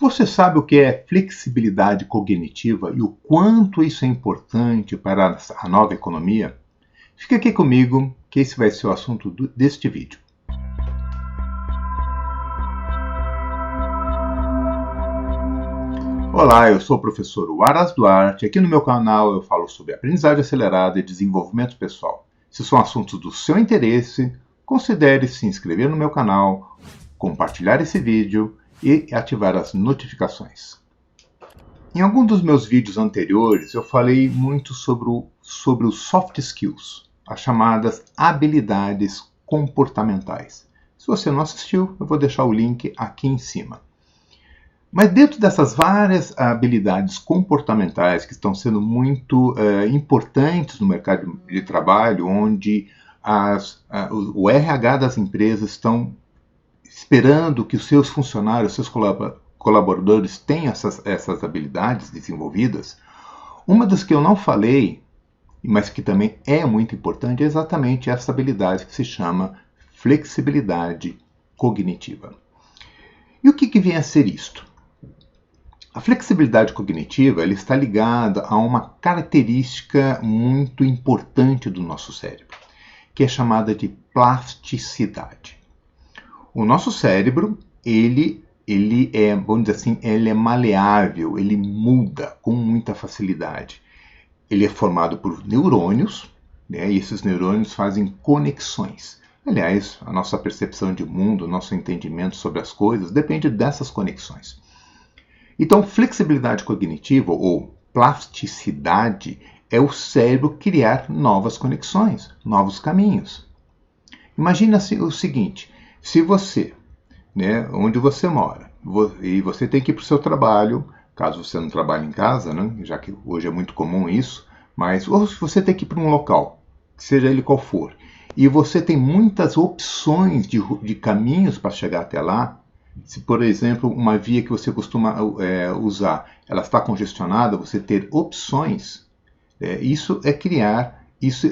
Você sabe o que é flexibilidade cognitiva e o quanto isso é importante para a nova economia? Fica aqui comigo, que esse vai ser o assunto deste vídeo. Olá, eu sou o professor Waras Duarte. Aqui no meu canal eu falo sobre aprendizagem acelerada e desenvolvimento pessoal. Se são assuntos do seu interesse, considere se inscrever no meu canal, compartilhar esse vídeo e ativar as notificações. Em algum dos meus vídeos anteriores, eu falei muito sobre os soft skills, as chamadas habilidades comportamentais. Se você não assistiu, eu vou deixar o link aqui em cima. Mas dentro dessas várias habilidades comportamentais que estão sendo muito importantes no mercado de trabalho, onde o RH das empresas estão esperando que os seus funcionários, seus colaboradores tenham essas habilidades desenvolvidas, uma das que eu não falei, mas que também é muito importante, é exatamente essa habilidade que se chama flexibilidade cognitiva. E o que vem a ser isto? A flexibilidade cognitiva ela está ligada a uma característica muito importante do nosso cérebro, que é chamada de plasticidade. O nosso cérebro, ele é, vamos dizer assim, ele é maleável, ele muda com muita facilidade. Ele é formado por neurônios, né, e esses neurônios fazem conexões. Aliás, a nossa percepção de mundo, o nosso entendimento sobre as coisas depende dessas conexões. Então, flexibilidade cognitiva ou plasticidade é o cérebro criar novas conexões, novos caminhos. Imagina o seguinte, se você, né, onde você mora, e você tem que ir para o seu trabalho, caso você não trabalhe em casa, né, já que hoje é muito comum isso, mas ou se você tem que ir para um local, seja ele qual for, e você tem muitas opções de caminhos para chegar até lá. Se, por exemplo, uma via que você costuma usar, ela está congestionada, você ter opções, isso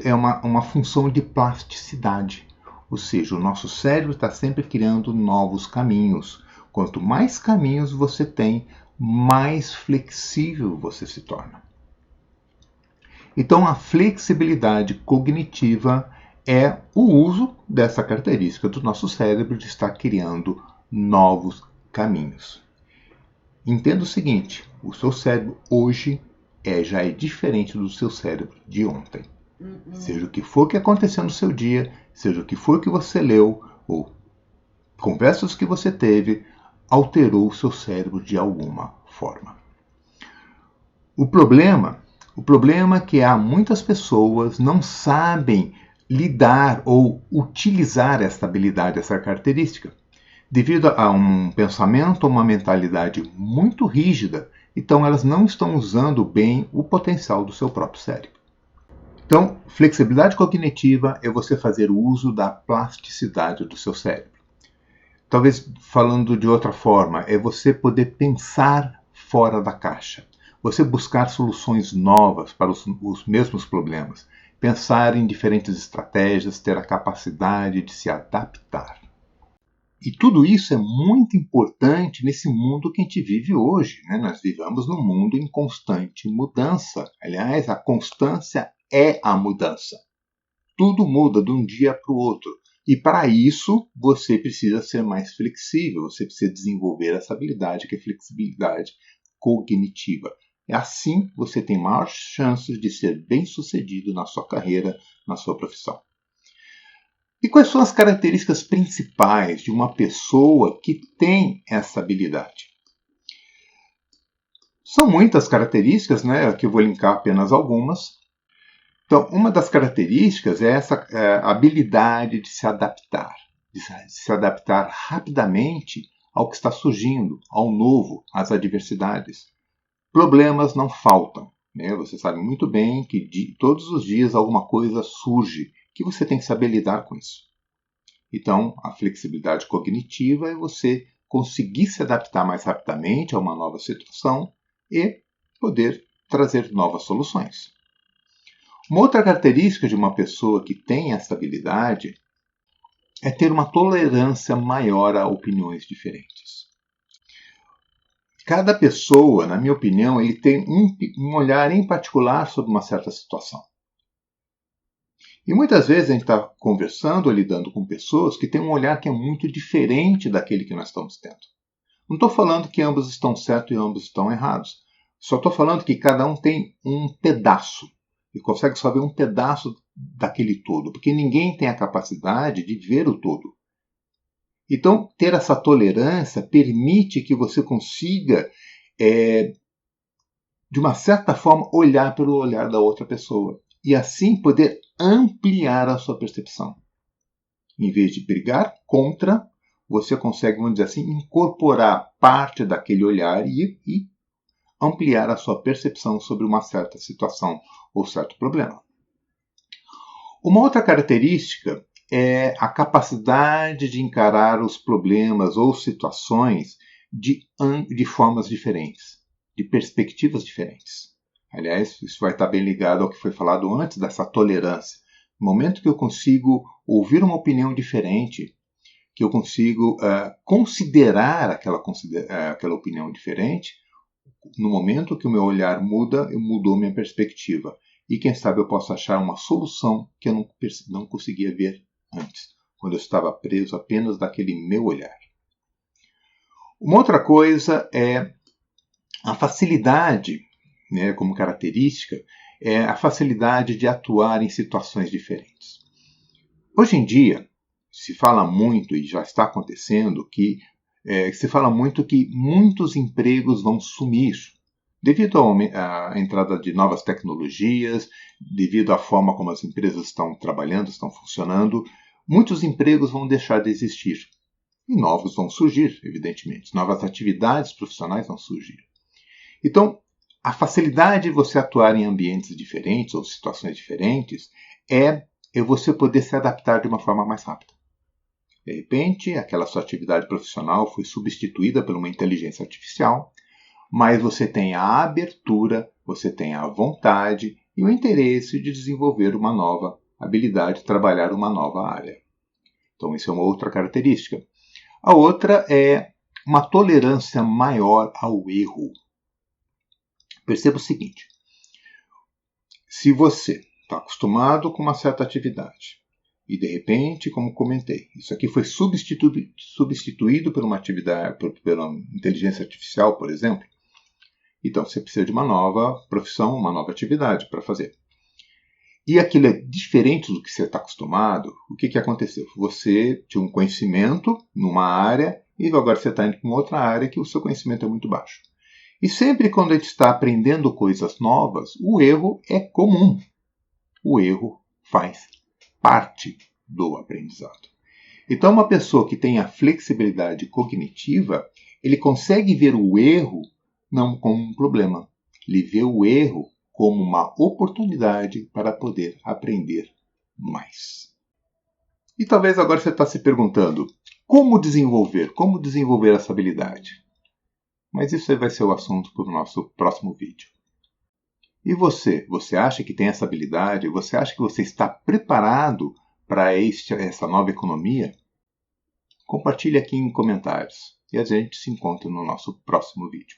é uma função de plasticidade. Ou seja, o nosso cérebro está sempre criando novos caminhos. Quanto mais caminhos você tem, mais flexível você se torna. Então, a flexibilidade cognitiva é o uso dessa característica do nosso cérebro de estar criando novos caminhos. Entenda o seguinte, o seu cérebro hoje já é diferente do seu cérebro de ontem. Seja o que for que aconteceu no seu dia, seja o que for que você leu, ou conversas que você teve, alterou o seu cérebro de alguma forma. O problema é que há muitas pessoas não sabem lidar ou utilizar essa habilidade, essa característica, devido a um pensamento ou uma mentalidade muito rígida, então elas não estão usando bem o potencial do seu próprio cérebro. Então, flexibilidade cognitiva é você fazer uso da plasticidade do seu cérebro. Talvez falando de outra forma, é você poder pensar fora da caixa. Você buscar soluções novas para os mesmos problemas. Pensar em diferentes estratégias, ter a capacidade de se adaptar. E tudo isso é muito importante nesse mundo que a gente vive hoje, né? Nós vivemos num mundo em constante mudança. Aliás, a constância é a mudança. Tudo muda de um dia para o outro. E para isso, você precisa ser mais flexível, você precisa desenvolver essa habilidade que é flexibilidade cognitiva. É assim você tem maiores chances de ser bem-sucedido na sua carreira, na sua profissão. E quais são as características principais de uma pessoa que tem essa habilidade? São muitas características, né? Aqui eu vou linkar apenas algumas. Então, uma das características é essa habilidade de se adaptar rapidamente ao que está surgindo, ao novo, às adversidades. Problemas não faltam, né? Você sabe muito bem que todos os dias alguma coisa surge, que você tem que saber lidar com isso. Então, a flexibilidade cognitiva é você conseguir se adaptar mais rapidamente a uma nova situação e poder trazer novas soluções. Uma outra característica de uma pessoa que tem essa habilidade é ter uma tolerância maior a opiniões diferentes. Cada pessoa, na minha opinião, ele tem um olhar em particular sobre uma certa situação. E muitas vezes a gente está conversando ou lidando com pessoas que têm um olhar que é muito diferente daquele que nós estamos tendo. Não estou falando que ambos estão certos e ambos estão errados. Só estou falando que cada um tem um pedaço. E consegue só ver um pedaço daquele todo. Porque ninguém tem a capacidade de ver o todo. Então, ter essa tolerância permite que você consiga, de uma certa forma, olhar pelo olhar da outra pessoa. E assim poder ampliar a sua percepção. Em vez de brigar contra, você consegue, vamos dizer assim, incorporar parte daquele olhar e ampliar a sua percepção sobre uma certa situação ou certo problema. Uma outra característica é a capacidade de encarar os problemas ou situações de formas diferentes, de perspectivas diferentes. Aliás, isso vai estar bem ligado ao que foi falado antes dessa tolerância. No momento que eu consigo ouvir uma opinião diferente, que eu consigo considerar aquela opinião diferente, no momento que o meu olhar muda, mudou minha perspectiva. E quem sabe eu posso achar uma solução que eu não conseguia ver antes, quando eu estava preso apenas daquele meu olhar. Uma outra coisa é a facilidade, como característica, é a facilidade de atuar em situações diferentes. Hoje em dia, se fala muito, e já está acontecendo, que muitos empregos vão sumir devido à entrada de novas tecnologias, devido à forma como as empresas estão trabalhando, estão funcionando. Muitos empregos vão deixar de existir e novos vão surgir, evidentemente. Novas atividades profissionais vão surgir. Então, a facilidade de você atuar em ambientes diferentes ou situações diferentes é você poder se adaptar de uma forma mais rápida. De repente, aquela sua atividade profissional foi substituída por uma inteligência artificial, mas você tem a abertura, você tem a vontade e o interesse de desenvolver uma nova habilidade, trabalhar uma nova área. Então, isso é uma outra característica. A outra é uma tolerância maior ao erro. Perceba o seguinte: se você está acostumado com uma certa atividade e de repente, como comentei, isso aqui foi substituído por uma atividade, pela inteligência artificial, por exemplo, então você precisa de uma nova profissão, uma nova atividade para fazer. E aquilo é diferente do que você está acostumado. O que aconteceu? Você tinha um conhecimento numa área e agora você está indo para uma outra área que o seu conhecimento é muito baixo. E sempre quando a gente está aprendendo coisas novas, o erro é comum. O erro faz parte do aprendizado. Então, uma pessoa que tem a flexibilidade cognitiva, ele consegue ver o erro não como um problema. Ele vê o erro como uma oportunidade para poder aprender mais. E talvez agora você está se perguntando, como desenvolver essa habilidade? Mas isso aí vai ser o assunto para o nosso próximo vídeo. E você acha que tem essa habilidade? Você acha que você está preparado para essa nova economia? Compartilhe aqui em comentários e a gente se encontra no nosso próximo vídeo.